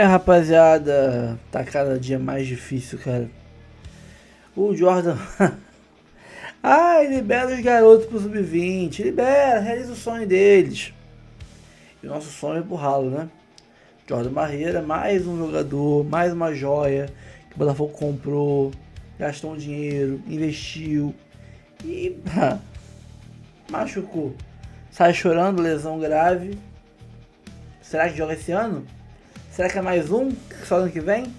Rapaziada, tá cada dia mais difícil, cara. O Jordan. Ai, libera os garotos pro sub-20. Libera, realiza o sonho deles. E o nosso sonho é empurrá-lo, né? Jordan Barreira, mais um jogador, mais uma joia que o Botafogo comprou, gastou um dinheiro, investiu e machucou. Sai chorando, lesão grave. Será que joga esse ano? Será que é mais um só ano que vem?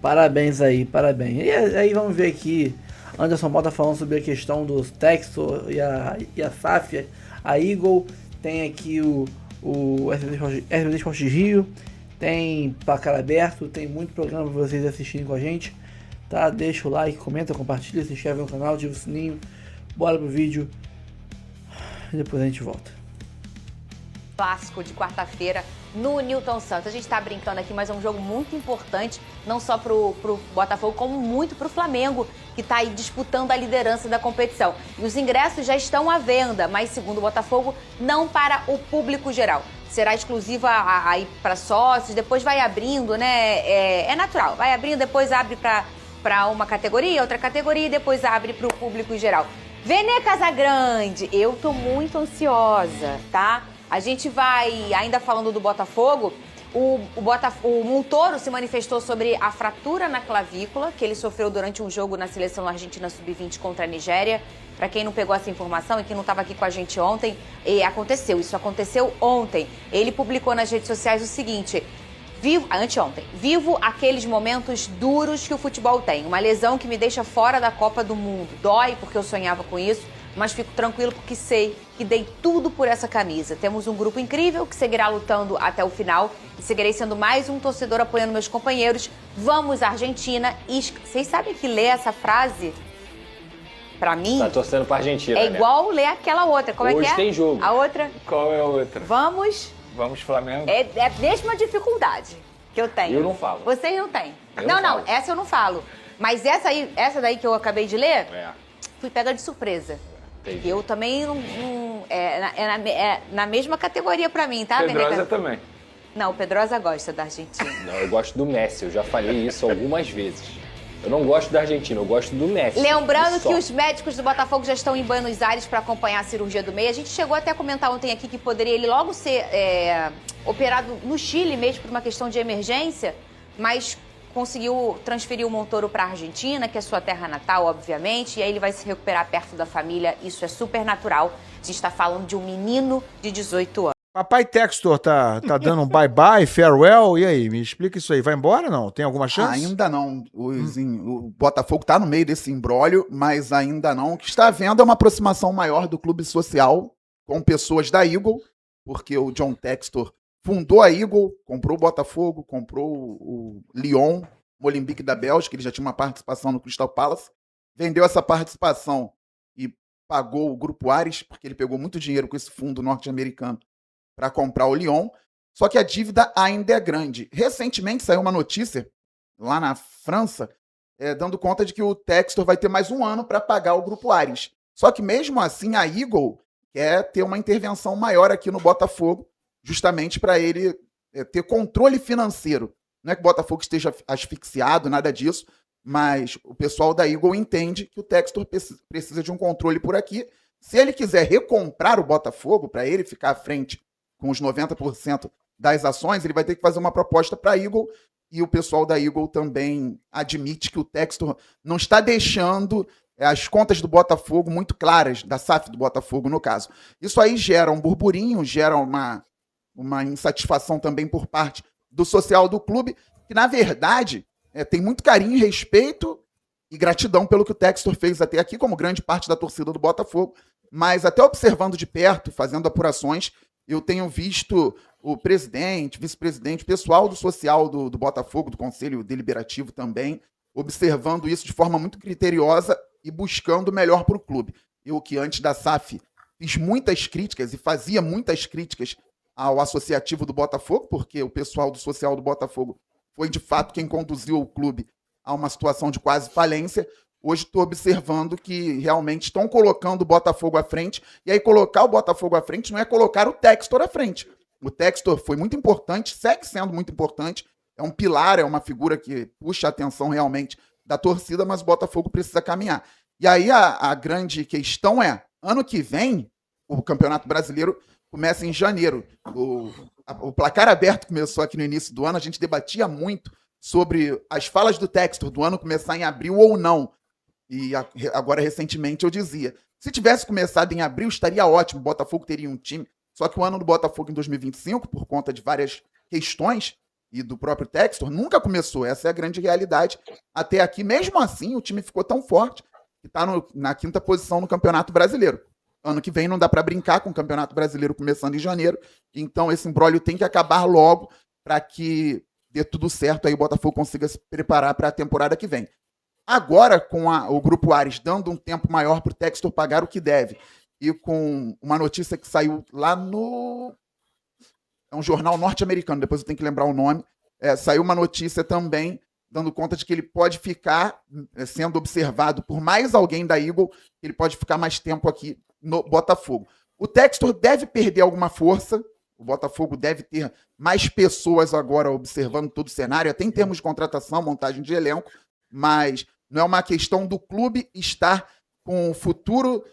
Parabéns aí, parabéns. E aí vamos ver aqui. Anderson Mota falando sobre a questão dos Textor e a SAF, a Eagle. Tem aqui o SBT Esporte Rio. Tem Placar Aberto. Tem muito programa para vocês assistirem com a gente. Tá? Deixa o like, comenta, compartilha, se inscreve no canal, ativa o sininho. Bora pro vídeo. E depois a gente volta. Clássico de quarta-feira no Newton Santos. A gente tá brincando aqui, mas é um jogo muito importante, não só pro Botafogo, como muito pro Flamengo, que tá aí disputando a liderança da competição. E os ingressos já estão à venda, mas segundo o Botafogo, não para o público geral. Será exclusiva aí para sócios, depois vai abrindo, né? É natural, vai abrindo, depois abre para uma categoria, outra categoria e depois abre para o público geral. Vene Casagrande, eu tô muito ansiosa, tá? A gente vai, ainda falando do Botafogo, o Montoro se manifestou sobre a fratura na clavícula que ele sofreu durante um jogo na seleção argentina sub-20 contra a Nigéria. Para quem não pegou essa informação e que não estava aqui com a gente ontem, isso aconteceu ontem. Ele publicou nas redes sociais o seguinte: anteontem, vivo aqueles momentos duros que o futebol tem. Uma lesão que me deixa fora da Copa do Mundo. Dói porque eu sonhava com isso, mas fico tranquilo porque sei que dei tudo por essa camisa. Temos um grupo incrível que seguirá lutando até o final e seguirei sendo mais um torcedor apoiando meus companheiros. Vamos, Argentina! E vocês sabem que ler essa frase, pra mim... Tá torcendo pra Argentina, é igual ler aquela outra. Como Hoje é que é? Tem jogo. A outra? Qual é a outra? Vamos, Flamengo? É a mesma dificuldade que eu tenho. Eu não falo. Vocês não têm. Eu Não, falo. essa eu não falo. Mas essa daí que eu acabei de ler, fui pega de surpresa. Entendi. Eu também não na mesma categoria pra mim, tá? Pedrosa também. Não, o Pedrosa gosta da Argentina. Não, eu gosto do Messi, eu já falei isso algumas vezes. Eu não gosto da Argentina, eu gosto do Messi. Lembrando que os médicos do Botafogo já estão em Buenos Aires para acompanhar a cirurgia do meia. A gente chegou até a comentar ontem aqui que poderia ele logo ser operado no Chile mesmo por uma questão de emergência, mas conseguiu transferir o Montoro para a Argentina, que é sua terra natal, obviamente, e aí ele vai se recuperar perto da família. Isso é super natural. A gente está falando de um menino de 18 anos. Papai Textor tá dando um bye-bye, farewell, e aí? Me explica isso aí. Vai embora ou não? Tem alguma chance? Ainda não. O Botafogo tá no meio desse imbróglio, mas ainda não. O que está havendo é uma aproximação maior do clube social com pessoas da Eagle, porque o John Textor fundou a Eagle, comprou o Botafogo, comprou o Lyon, Molenbeek da Bélgica, ele já tinha uma participação no Crystal Palace, vendeu essa participação e pagou o Grupo Ares, porque ele pegou muito dinheiro com esse fundo norte-americano para comprar o Lyon, só que a dívida ainda é grande. Recentemente saiu uma notícia lá na França, dando conta de que o Textor vai ter mais um ano para pagar o Grupo Ares. Só que mesmo assim a Eagle quer ter uma intervenção maior aqui no Botafogo, justamente para ele ter controle financeiro. Não é que o Botafogo esteja asfixiado, nada disso, mas o pessoal da Eagle entende que o Textor precisa de um controle por aqui. Se ele quiser recomprar o Botafogo, para ele ficar à frente com os 90% das ações, ele vai ter que fazer uma proposta para a Eagle, e o pessoal da Eagle também admite que o Textor não está deixando as contas do Botafogo muito claras, da SAF do Botafogo, no caso. Isso aí gera um burburinho, gera uma insatisfação também por parte do social do clube, que, na verdade, tem muito carinho, respeito e gratidão pelo que o Textor fez até aqui, como grande parte da torcida do Botafogo, mas até observando de perto, fazendo apurações, eu tenho visto o presidente, vice-presidente, o pessoal do social do Botafogo, do Conselho Deliberativo também, observando isso de forma muito criteriosa e buscando o melhor para o clube. Eu, que antes da SAF fiz muitas críticas e fazia muitas críticas ao associativo do Botafogo, porque o pessoal do social do Botafogo foi, de fato, quem conduziu o clube a uma situação de quase falência. Hoje estou observando que realmente estão colocando o Botafogo à frente, e aí colocar o Botafogo à frente não é colocar o Textor à frente, O Textor foi muito importante, segue sendo muito importante, é um pilar, é uma figura que puxa a atenção realmente da torcida, mas o Botafogo precisa caminhar. E aí a grande questão é, ano que vem, o Campeonato Brasileiro começa em janeiro. O placar aberto começou aqui no início do ano, a gente debatia muito sobre as falas do Textor do ano começar em abril ou não. E agora, recentemente, eu dizia, se tivesse começado em abril, estaria ótimo, o Botafogo teria um time. Só que o ano do Botafogo em 2025, por conta de várias questões e do próprio Textor, nunca começou. Essa é a grande realidade. Até aqui, mesmo assim, o time ficou tão forte que está na 5ª posição no Campeonato Brasileiro. Ano que vem não dá para brincar com o Campeonato Brasileiro começando em janeiro. Então esse imbróglio tem que acabar logo para que dê tudo certo aí o Botafogo consiga se preparar para a temporada que vem. Agora, com o Grupo Ares dando um tempo maior para o Textor pagar o que deve, e com uma notícia que saiu lá no... É um jornal norte-americano, depois eu tenho que lembrar o nome. Saiu uma notícia também dando conta de que ele pode ficar sendo observado por mais alguém da Eagle, ele pode ficar mais tempo aqui no Botafogo. O Textor deve perder alguma força, o Botafogo deve ter mais pessoas agora observando todo o cenário, até em termos de contratação, montagem de elenco, mas não é uma questão do clube estar com o futuro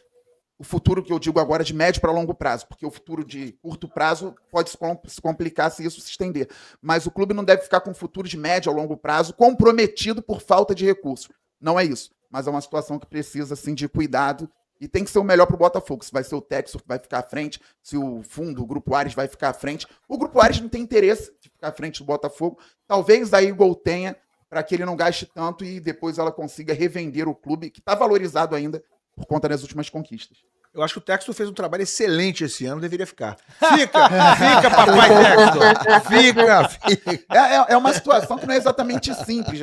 que eu digo agora de médio para longo prazo, porque o futuro de curto prazo pode se complicar se isso se estender. Mas o clube não deve ficar com o futuro de médio a longo prazo comprometido por falta de recursos. Não é isso. Mas é uma situação que precisa, assim, de cuidado e tem que ser o melhor para o Botafogo. Se vai ser o Textor que vai ficar à frente, se o fundo, o Grupo Ares vai ficar à frente. O Grupo Ares não tem interesse de ficar à frente do Botafogo. Talvez a Eagle tenha, para que ele não gaste tanto e depois ela consiga revender o clube, que está valorizado ainda por conta das últimas conquistas. Eu acho que o Textor fez um trabalho excelente esse ano, deveria ficar. Fica, papai Textor. Fica. É uma situação que não é exatamente simples.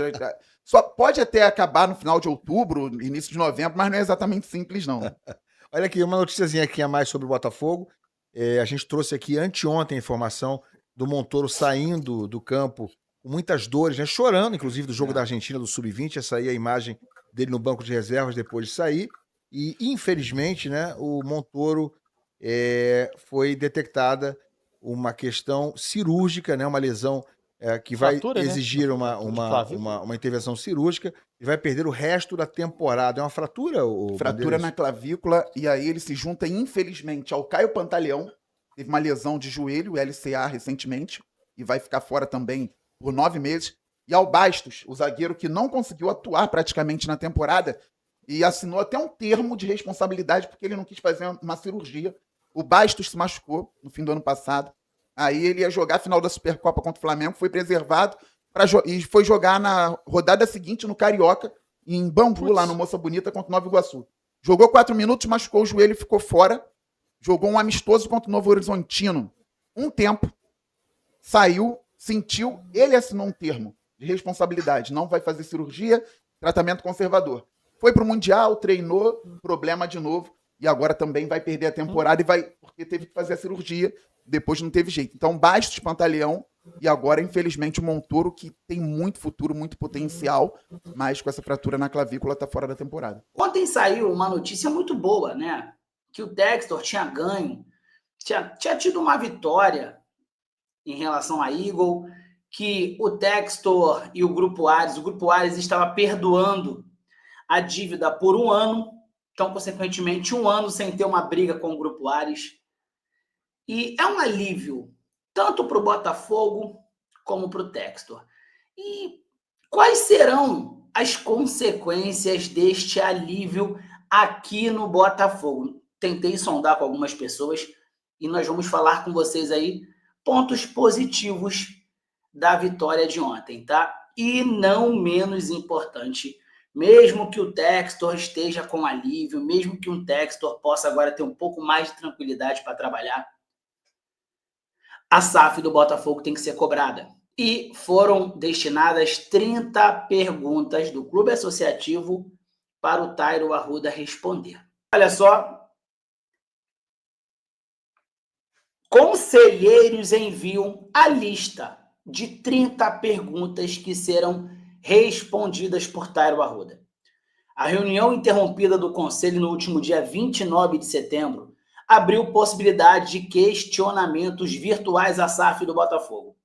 Só pode até acabar no final de outubro, início de novembro, mas não é exatamente simples, não. Olha aqui, uma noticiazinha aqui a mais sobre o Botafogo. A gente trouxe aqui anteontem a informação do Montoro saindo do campo com muitas dores, né? Chorando, inclusive, do jogo da Argentina, do Sub-20. Essa aí é a imagem dele no banco de reservas depois de sair. E, infelizmente, né, o Montoro foi detectada uma questão cirúrgica, né, uma lesão que vai exigir uma intervenção cirúrgica e vai perder o resto da temporada. É uma fratura? Fratura na clavícula, e aí ele se junta, infelizmente, ao Caio Pantaleão, teve uma lesão de joelho, LCA, recentemente, e vai ficar fora também por 9 meses, e ao Bastos, o zagueiro que não conseguiu atuar praticamente na temporada, e assinou até um termo de responsabilidade porque ele não quis fazer uma cirurgia. O Bastos se machucou no fim do ano passado. Aí ele ia jogar a final da Supercopa contra o Flamengo, foi preservado e foi jogar na rodada seguinte no Carioca, em Bangu, lá no Moça Bonita, contra o Nova Iguaçu. Jogou 4 minutos, machucou o joelho e ficou fora. Jogou um amistoso contra o Novo Horizontino. Um tempo, saiu, sentiu, ele assinou um termo de responsabilidade. Não vai fazer cirurgia, tratamento conservador. Foi pro Mundial, treinou, problema de novo, e agora também vai perder a temporada porque teve que fazer a cirurgia, depois não teve jeito. Então, Bastos, Pantaleão, e agora, infelizmente, o Montoro, que tem muito futuro, muito potencial, mas com essa fratura na clavícula tá fora da temporada. Ontem saiu uma notícia muito boa, né? Que o Textor tinha ganho, tinha tido uma vitória em relação à Eagle, que o Textor e o Grupo Ares estava perdoando a dívida por 1 ano, então, consequentemente, 1 ano sem ter uma briga com o Grupo Ares. E é um alívio, tanto para o Botafogo como para o Textor. E quais serão as consequências deste alívio aqui no Botafogo? Tentei sondar com algumas pessoas e nós vamos falar com vocês aí pontos positivos da vitória de ontem, tá? E não menos importante, mesmo que o Textor esteja com alívio, mesmo que um Textor possa agora ter um pouco mais de tranquilidade para trabalhar, a SAF do Botafogo tem que ser cobrada. E foram destinadas 30 perguntas do Clube Associativo para o Tairo Arruda responder. Olha só. Conselheiros enviam a lista de 30 perguntas que serão respondidas por Tairo Arruda. A reunião interrompida do Conselho no último dia 29 de setembro abriu possibilidade de questionamentos virtuais à SAF do Botafogo.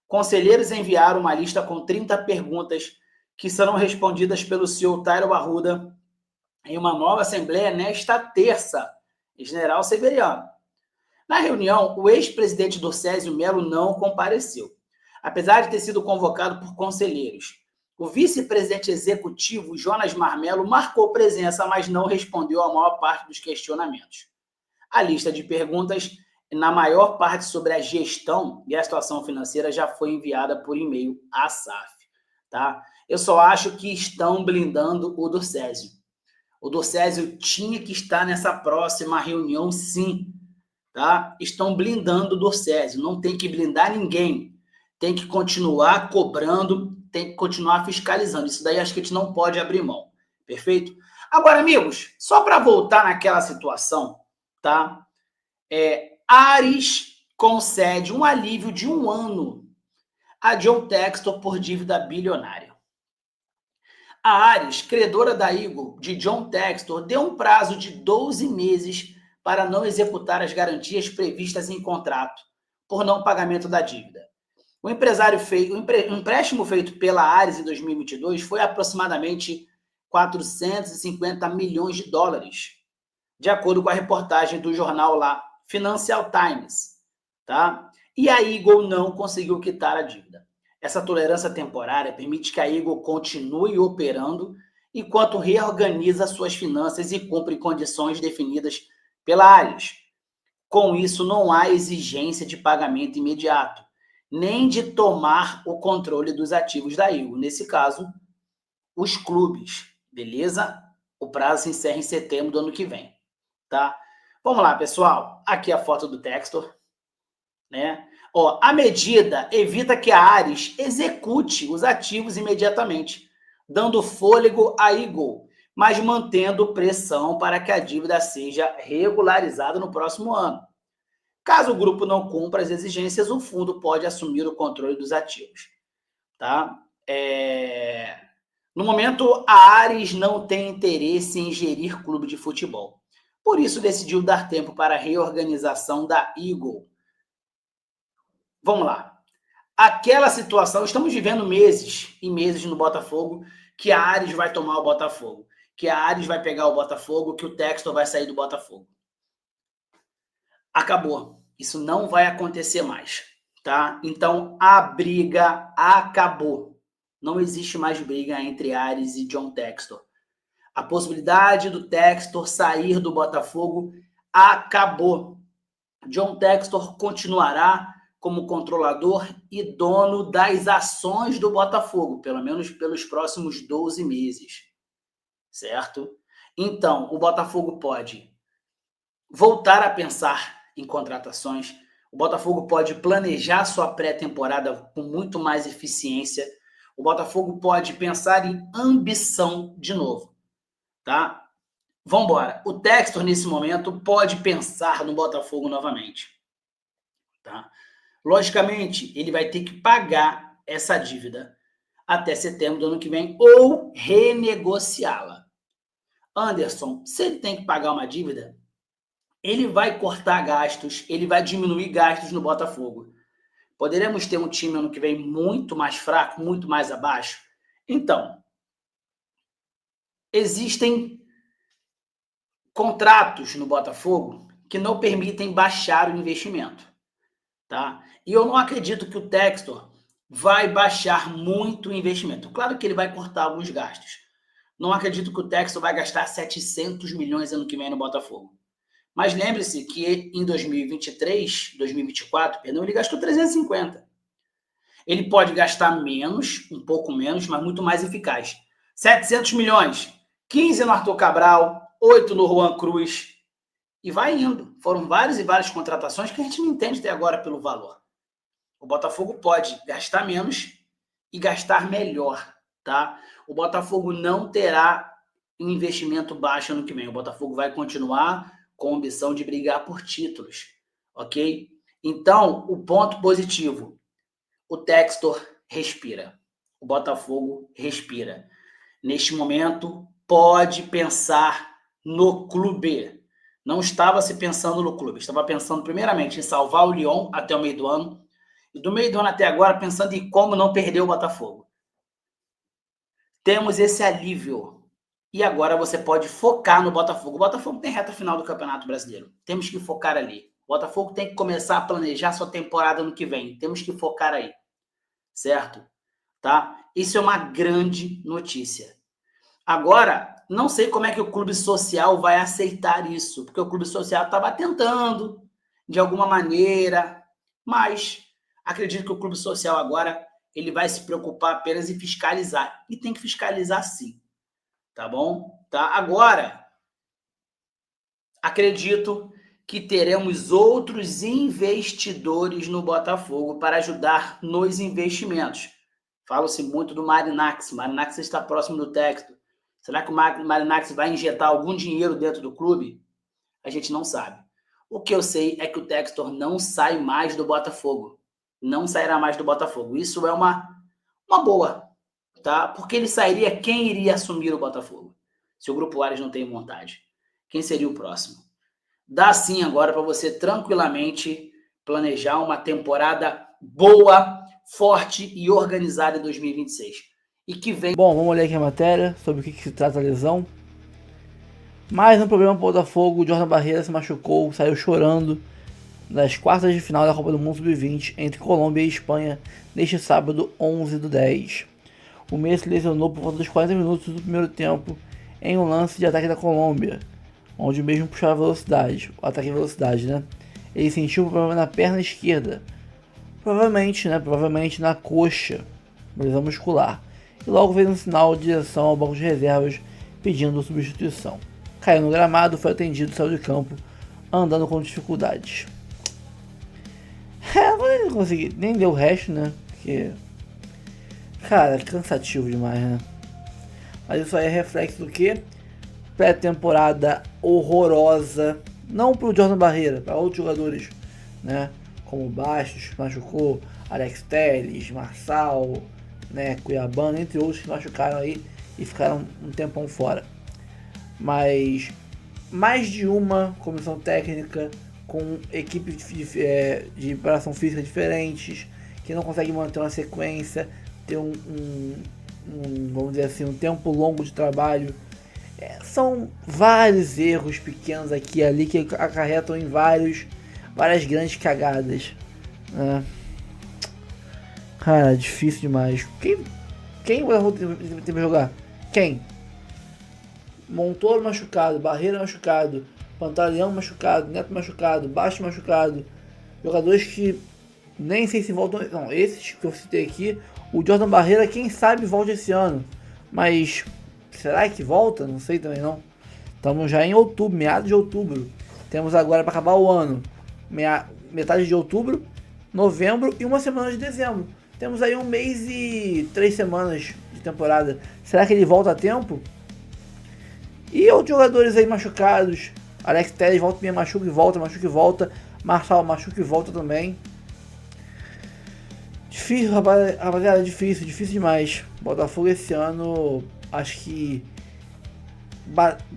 Conselheiros enviaram uma lista com 30 perguntas que serão respondidas pelo CEO Tairo Arruda em uma nova assembleia nesta terça, General Severiano. Na reunião, o ex-presidente Dorcésio Melo não compareceu, apesar de ter sido convocado por conselheiros. O vice-presidente executivo, Jonas Marmelo, marcou presença, mas não respondeu a maior parte dos questionamentos. A lista de perguntas, na maior parte sobre a gestão e a situação financeira, já foi enviada por e-mail à SAF. Tá? Eu só acho que estão blindando o Dorcésio. O Dorcésio tinha que estar nessa próxima reunião, sim. Tá? Estão blindando o Dorcésio. Não tem que blindar ninguém. Tem que continuar cobrando, tem que continuar fiscalizando. Isso daí acho que a gente não pode abrir mão. Perfeito? Agora, amigos, só para voltar naquela situação, tá? Ares concede um alívio de 1 ano a John Textor por dívida bilionária. A Ares, credora da Eagle, de John Textor, deu um prazo de 12 meses para não executar as garantias previstas em contrato por não pagamento da dívida. O empréstimo feito pela Ares em 2022 foi aproximadamente 450 milhões de dólares, de acordo com a reportagem do jornal lá, Financial Times. Tá? E a Eagle não conseguiu quitar a dívida. Essa tolerância temporária permite que a Eagle continue operando enquanto reorganiza suas finanças e cumpre condições definidas pela Ares. Com isso, não há exigência de pagamento imediato, nem de tomar o controle dos ativos da Eagle. Nesse caso, os clubes, beleza? O prazo se encerra em setembro do ano que vem, tá? Vamos lá, pessoal. Aqui a foto do Textor, né? Ó, a medida evita que a Ares execute os ativos imediatamente, dando fôlego à Eagle, mas mantendo pressão para que a dívida seja regularizada no próximo ano. Caso o grupo não cumpra as exigências, o fundo pode assumir o controle dos ativos. Tá? No momento, a Ares não tem interesse em gerir clube de futebol. Por isso, decidiu dar tempo para a reorganização da Eagle. Vamos lá. Aquela situação, estamos vivendo meses e meses no Botafogo, que a Ares vai tomar o Botafogo, que a Ares vai pegar o Botafogo, que o Textor vai sair do Botafogo. Acabou. Isso não vai acontecer mais, tá? Então, a briga acabou. Não existe mais briga entre Ares e John Textor. A possibilidade do Textor sair do Botafogo acabou. John Textor continuará como controlador e dono das ações do Botafogo, pelo menos pelos próximos 12 meses, certo? Então, o Botafogo pode voltar a pensar em contratações, o Botafogo pode planejar sua pré-temporada com muito mais eficiência, o Botafogo pode pensar em ambição de novo, tá? Vamos embora. O Textor, nesse momento, pode pensar no Botafogo novamente, tá? Logicamente, ele vai ter que pagar essa dívida até setembro do ano que vem ou renegociá-la. Anderson, se ele tem que pagar uma dívida, ele vai cortar gastos, ele vai diminuir gastos no Botafogo. Poderemos ter um time ano que vem muito mais fraco, muito mais abaixo? Então, existem contratos no Botafogo que não permitem baixar o investimento. Tá? E eu não acredito que o Textor vai baixar muito o investimento. Claro que ele vai cortar alguns gastos. Não acredito que o Textor vai gastar 700 milhões ano que vem no Botafogo. Mas lembre-se que em 2024, ele gastou 350. Ele pode gastar menos, um pouco menos, mas muito mais eficaz. 700 milhões, 15 no Arthur Cabral, 8 no Juan Cruz. E vai indo. Foram várias e várias contratações que a gente não entende até agora pelo valor. O Botafogo pode gastar menos e gastar melhor, tá? O Botafogo não terá um investimento baixo ano que vem. O Botafogo vai continuar com a ambição de brigar por títulos, ok? Então, o ponto positivo, o Textor respira. O Botafogo respira. Neste momento, pode pensar no clube. Não estava se pensando no clube, estava pensando primeiramente em salvar o Lyon até o meio do ano, e do meio do ano até agora pensando em como não perder o Botafogo. Temos esse alívio. E agora você pode focar no Botafogo. O Botafogo tem reta final do Campeonato Brasileiro. Temos que focar ali. O Botafogo tem que começar a planejar sua temporada no que vem. Temos que focar aí. Certo? Tá? Isso é uma grande notícia. Agora, não sei como é que o clube social vai aceitar isso, porque o clube social estava tentando, de alguma maneira, mas acredito que o clube social agora ele vai se preocupar apenas em fiscalizar. E tem que fiscalizar sim. Tá bom? Tá? Agora, acredito que teremos outros investidores no Botafogo para ajudar nos investimentos. Fala-se muito do Marinax. Marinax está próximo do Textor. Será que o Marinax vai injetar algum dinheiro dentro do clube? A gente não sabe. O que eu sei é que o Textor não sai mais do Botafogo. Não sairá mais do Botafogo. Isso é uma boa. Tá? Porque ele sairia, quem iria assumir o Botafogo? Se o Grupo Ares não tem vontade. Quem seria o próximo? Dá sim agora para você tranquilamente planejar uma temporada boa, forte e organizada em 2026. E que vem... Bom, vamos olhar aqui a matéria sobre o que se trata a lesão. Mais um problema para o Botafogo. O Jordan Barreira se machucou, saiu chorando nas quartas de final da Copa do Mundo Sub-20 entre Colômbia e Espanha neste sábado 11/10. O Meia se lesionou por volta dos 40 minutos do primeiro tempo em um lance de ataque da Colômbia, onde o mesmo puxava velocidade, o ataque em velocidade, né? Ele sentiu um problema na perna esquerda, provavelmente na coxa, lesão muscular, e logo fez um sinal de direção ao banco de reservas pedindo substituição. Caiu no gramado, foi atendido e saiu de campo, andando com dificuldades. Não consegui, nem deu o resto, né? Porque, cara, cansativo demais, né? Mas isso aí é reflexo do que? Pré-temporada horrorosa, não pro Jordan Barreira, para outros jogadores, né? Como Bastos, que machucou, Alex Telles, Marçal, né? Cuiabano, entre outros que machucaram aí e ficaram um tempão fora. Mas mais de uma comissão técnica com equipes de preparação física diferentes, que não consegue manter uma sequência, ter vamos dizer assim, um tempo longo de trabalho. São vários erros pequenos aqui e ali que acarretam em várias grandes cagadas, né? Cara, difícil demais. Quem vai ter que jogar? Quem? Montoro machucado, Barreira machucado, Pantaleão machucado, Neto machucado, Baixo machucado. Jogadores que nem sei se voltam. Não, esses que eu citei aqui. O Jordan Barreira, quem sabe, volta esse ano. Mas será que volta? Não sei também não. Estamos já em outubro, meados de outubro. Temos agora para acabar o ano metade de outubro, novembro e uma semana de dezembro. Temos aí 1 mês e 3 semanas de temporada. Será que ele volta a tempo? E outros jogadores aí machucados. Alex Telles volta, meia machuca e volta. Marçal machuca e volta também. Difícil, rapaziada, difícil demais. Botafogo esse ano, acho que...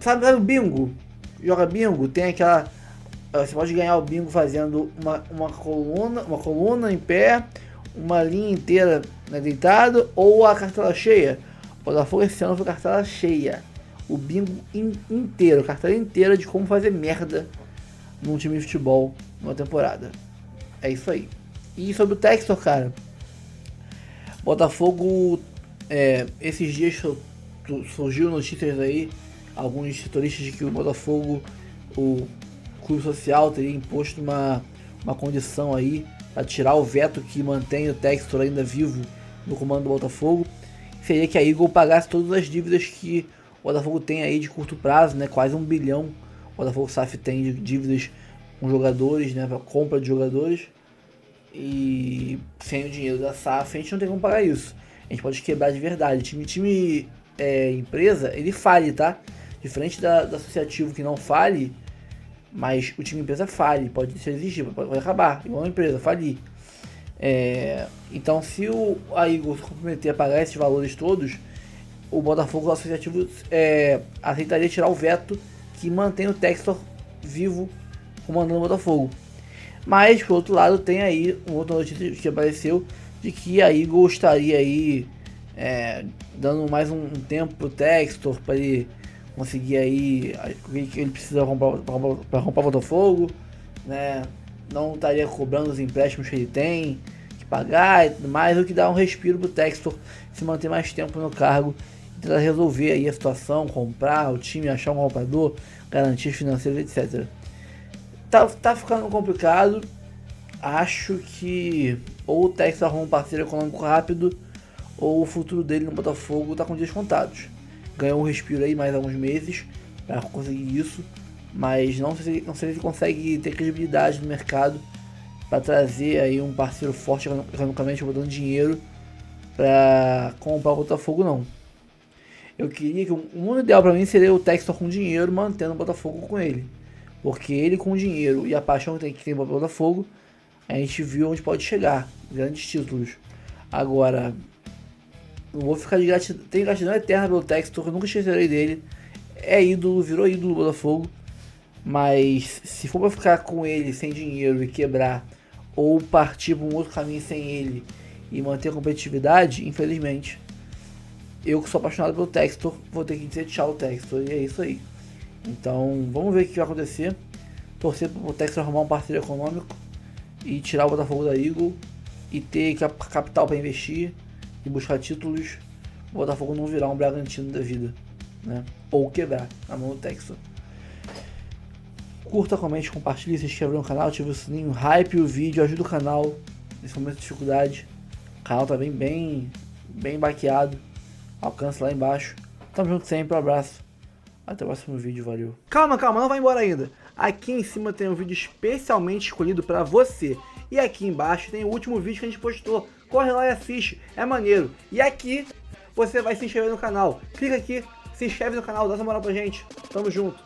Sabe o bingo? Joga bingo, tem aquela... Você pode ganhar o bingo fazendo uma coluna em pé, uma linha inteira, né, deitado, ou a cartela cheia. Botafogo esse ano foi cartela cheia. O bingo inteiro, a cartela inteira de como fazer merda num time de futebol numa temporada. É isso aí. E sobre o Textor, cara, Botafogo, esses dias surgiu notícias aí, alguns setoristas de que o Botafogo, o clube social, teria imposto uma condição aí para tirar o veto que mantém o Textor ainda vivo no comando do Botafogo. Seria que a Eagle pagasse todas as dívidas que o Botafogo tem aí de curto prazo, né? Quase 1 bilhão o Botafogo SAF tem de dívidas com jogadores, né? Para compra de jogadores. E sem o dinheiro da SAF a gente não tem como pagar isso. A gente pode quebrar de verdade. Time empresa, ele fale, tá? Diferente do associativo que não fale, mas o time empresa fale, pode ser exigido, pode acabar, igual uma empresa, falir. Então, se a Eagle se comprometer a pagar esses valores todos, o Botafogo associativo aceitaria tirar o veto que mantém o Textor vivo comandando o Botafogo. Mas, por outro lado, tem aí uma outra notícia que apareceu de que a Eagle estaria aí dando mais um tempo pro Textor para ele conseguir aí o que ele precisa para comprar o Botafogo, né? Não estaria cobrando os empréstimos que ele tem que pagar e tudo mais, o que dá um respiro pro Textor se manter mais tempo no cargo e tentar resolver aí a situação, comprar o time, achar um comprador, garantias financeiras, etc. Tá ficando complicado. Acho que ou o Textor arruma um parceiro econômico rápido, ou o futuro dele no Botafogo tá com dias contados. Ganhou um respiro aí mais alguns meses para conseguir isso, mas não sei se ele consegue ter credibilidade no mercado para trazer aí um parceiro forte economicamente, botando dinheiro para comprar o Botafogo, não. Eu queria que o mundo ideal para mim seria o Textor com dinheiro mantendo o Botafogo com ele, porque ele com dinheiro e a paixão que tem pelo Botafogo, a gente viu onde pode chegar, grandes títulos. Agora, não vou ficar de gratidão, tenho gratidão eterna pelo Textor, eu nunca esquecerei dele. É ídolo, virou ídolo do Botafogo. Mas se for pra ficar com ele sem dinheiro e quebrar, ou partir para um outro caminho sem ele e manter a competitividade, infelizmente, eu que sou apaixonado pelo Textor, vou ter que dizer tchau Textor, e é isso aí. Então vamos ver o que vai acontecer. Torcer pro Textor arrumar um parceiro econômico e tirar o Botafogo da Eagle e ter capital para investir e buscar títulos, o Botafogo não virar um Bragantino da vida, né? Ou quebrar na mão do Textor. Curta, comente, compartilhe, se inscreva no canal, ative o sininho, hype o vídeo, ajuda o canal nesse momento de dificuldade. O canal tá bem baqueado. Alcance lá embaixo. Tamo junto sempre, um abraço. Até o próximo vídeo, valeu. Calma, não vai embora ainda. Aqui em cima tem um vídeo especialmente escolhido pra você. E aqui embaixo tem o último vídeo que a gente postou. Corre lá e assiste, é maneiro. E aqui você vai se inscrever no canal. Clica aqui, se inscreve no canal, dá essa moral pra gente. Tamo junto.